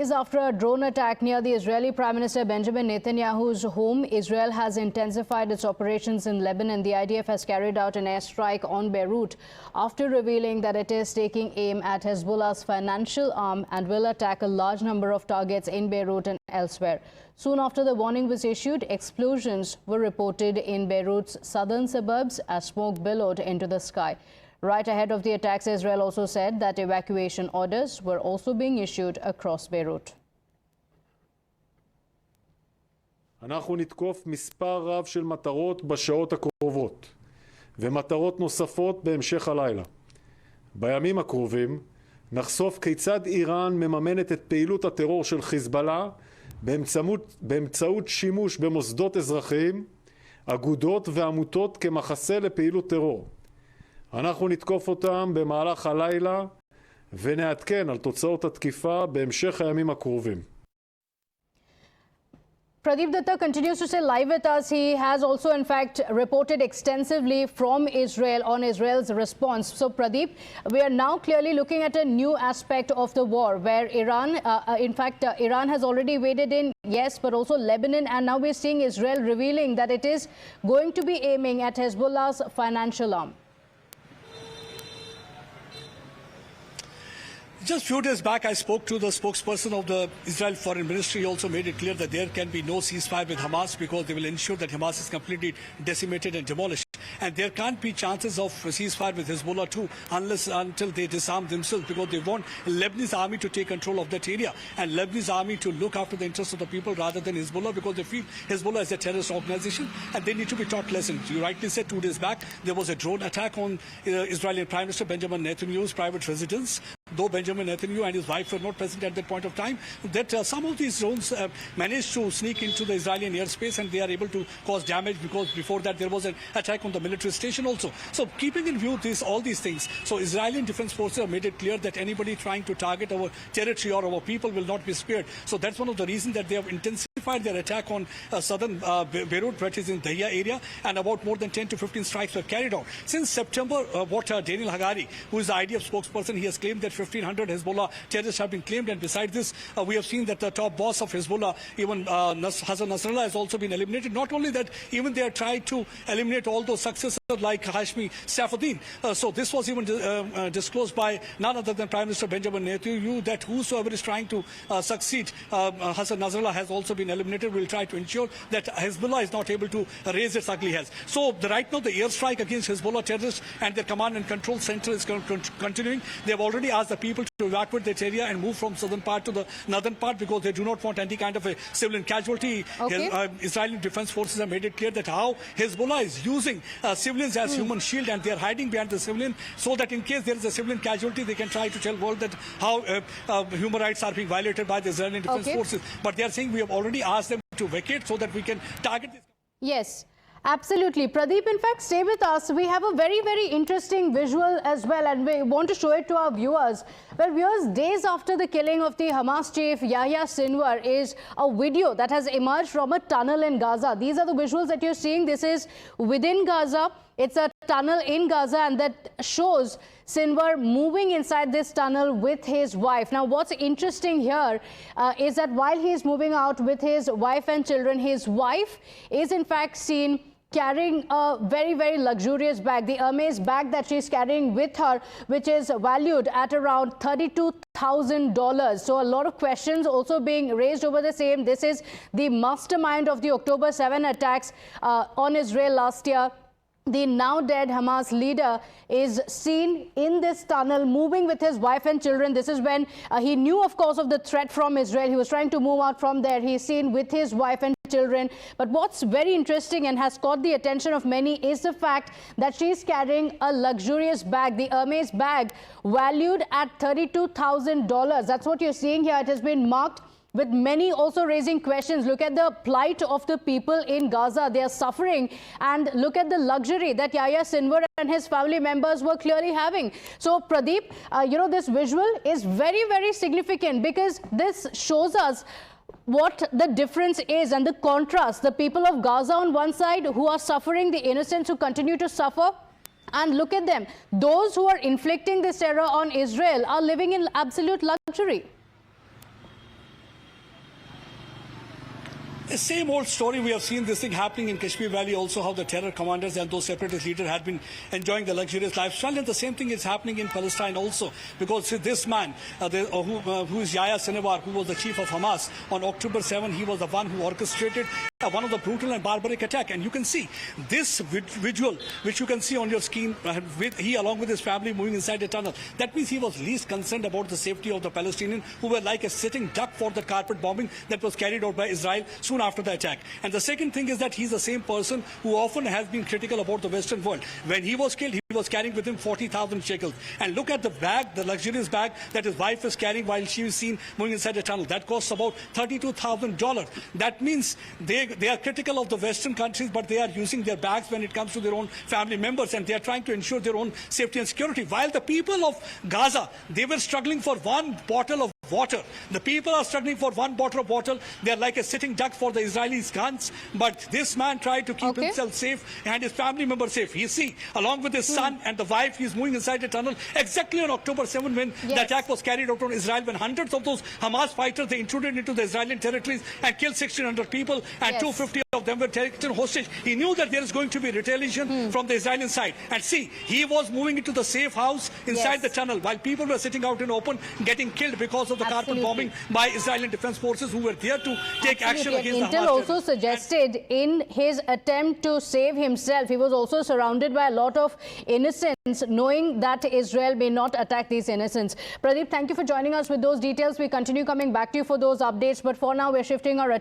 After a drone attack near the Israeli Prime Minister Benjamin Netanyahu's home, Israel has intensified its operations in Lebanon. The IDF has carried out an airstrike on Beirut after revealing that it is taking aim at Hezbollah's financial arm and will attack a large number of targets in Beirut and elsewhere. Soon after the warning was issued, explosions were reported in Beirut's southern suburbs as smoke billowed into the sky. Right ahead of the attacks, Israel also said that evacuation orders were also being issued across Beirut. אנחנו נתקוף מספר רב של מטרות בשעות הקרובות ומטרות נוספות בהמשך הלילה. בימים הקרובים נחשוף כיצד איראן מממנת את פעילות הטרור של חיזבאללה באמצעות שימוש במוסדות אזרחיים, אגודות ועמותות כמחסה לפעילות טרור. אנחנו נתקוף אותם במהלך הלילה ונעדכן על תוצאות התקיפה בהמשך הימים הקרובים. Pradeep Datta continues to stay live with us. He has also, in fact, reported extensively from Israel on Israel's response. So, Pradeep, we are now clearly looking at a new aspect of the war where Iran, Iran has already waded in, yes, but also Lebanon. And now we're seeing Israel revealing that it is going to be aiming at Hezbollah's financial arm. Just a few days back, I spoke to the spokesperson of the Israel Foreign Ministry. He also made it clear that there can be no ceasefire with Hamas because they will ensure that Hamas is completely decimated and demolished. And there can't be chances of ceasefire with Hezbollah too until they disarm themselves, because they want Lebanese army to take control of that area and Lebanese army to look after the interests of the people rather than Hezbollah, because they feel Hezbollah is a terrorist organization and they need to be taught lessons. You rightly said 2 days back there was a drone attack on Israeli Prime Minister Benjamin Netanyahu's private residence. Though Benjamin Netanyahu and his wife were not present at that point of time, that some of these drones managed to sneak into the Israeli airspace and they are able to cause damage, because before that there was an attack on the military station also. So keeping in view all these things, so Israeli defense forces have made it clear that anybody trying to target our territory or our people will not be spared. So that's one of the reasons that they have intensified their attack on southern Beirut, that is in Dahia area, and about more than 10 to 15 strikes were carried out. Since September, Daniel Hagari, who is the IDF spokesperson, he has claimed that 1,500 Hezbollah terrorists have been claimed, and besides this, we have seen that the top boss of Hezbollah, even Hassan Nasrallah, has also been eliminated. Not only that, even they have tried to eliminate all those successors like Hashmi Saifuddin. So this was even disclosed by none other than Prime Minister Benjamin Netanyahu, that whosoever is trying to succeed Hassan Nasrallah has also been eliminated. We'll try to ensure that Hezbollah is not able to raise its ugly heads. So right now the airstrike against Hezbollah terrorists and their command and control center is continuing. They have already asked the people to evacuate that area and move from southern part to the northern part, because they do not want any kind of a civilian casualty. Okay. Israeli defense forces have made it clear that how Hezbollah is using civilians as human shield, and they are hiding behind the civilian so that in case there is a civilian casualty, they can try to tell the world that how human rights are being violated by the Israeli defense forces. But they are saying we have already asked them to vacate so that we can target this. Yes. Absolutely. Pradeep, in fact, stay with us. We have a very, very interesting visual as well, and we want to show it to our viewers. Well, viewers, days after the killing of the Hamas chief Yahya Sinwar is a video that has emerged from a tunnel in Gaza. These are the visuals that you're seeing. This is within Gaza. It's a tunnel in Gaza, and that shows Sinwar moving inside this tunnel with his wife. Now, what's interesting here is that while he is moving out with his wife and children, his wife is in fact seen carrying a very, very luxurious bag, the Hermes bag that she's carrying with her, which is valued at around $32,000. So a lot of questions also being raised over the same. This is the mastermind of the October 7 attacks on Israel last year. The now dead Hamas leader is seen in this tunnel moving with his wife and children. This is when he knew, of course, of the threat from Israel. He was trying to move out from there. He's seen with his wife and children. But what's very interesting and has caught the attention of many is the fact that she's carrying a luxurious bag, the Hermes bag, valued at $32,000. That's what you're seeing here. It has been marked with many also raising questions. Look at the plight of the people in Gaza. They are suffering, and look at the luxury that Yahya Sinwar and his family members were clearly having. So, Pradeep, this visual is very, very significant, because this shows us what the difference is and the contrast. The people of Gaza on one side who are suffering, the innocents who continue to suffer. And look at them. Those who are inflicting this terror on Israel are living in absolute luxury. The same old story. We have seen this thing happening in Kashmir Valley also, how the terror commanders and those separatist leaders had been enjoying the luxurious lifestyle. And the same thing is happening in Palestine also. Because this man, who is Yahya Sinwar, who was the chief of Hamas, on October 7, he was the one who orchestrated one of the brutal and barbaric attack. And you can see this visual, which you can see on your screen, he along with his family moving inside a tunnel. That means he was least concerned about the safety of the Palestinians, who were like a sitting duck for the carpet bombing that was carried out by Israel soon after the attack. And the second thing is that he's the same person who often has been critical about the Western world. When he was killed, he was carrying with him 40,000 shekels. And look at the bag, the luxurious bag that his wife is carrying while she is seen moving inside a tunnel. That costs about $32,000. That means they are critical of the Western countries, but they are using their bags when it comes to their own family members, and they are trying to ensure their own safety and security. While the people of Gaza, they were struggling for one bottle of water. The people are struggling for one bottle of water. They are like a sitting duck for the Israelis' guns. But this man tried to keep himself safe and his family members safe. You see, along with his son and the wife, he's moving inside a tunnel exactly on October 7 when the attack was carried out on Israel, when hundreds of those Hamas fighters, they intruded into the Israeli territories and killed 1,600 people, and 250 of them were taken hostage. He knew that there is going to be retaliation from the Israeli side. And see, he was moving into the safe house inside the tunnel while people were sitting out in open getting killed because of the carpet bombing by Israeli defense forces who were there to take action against the Hamas. Intel also suggested in his attempt to save himself, he was also surrounded by a lot of innocents, knowing that Israel may not attack these innocents. Pradeep, thank you for joining us with those details. We continue coming back to you for those updates, but for now we're shifting our attention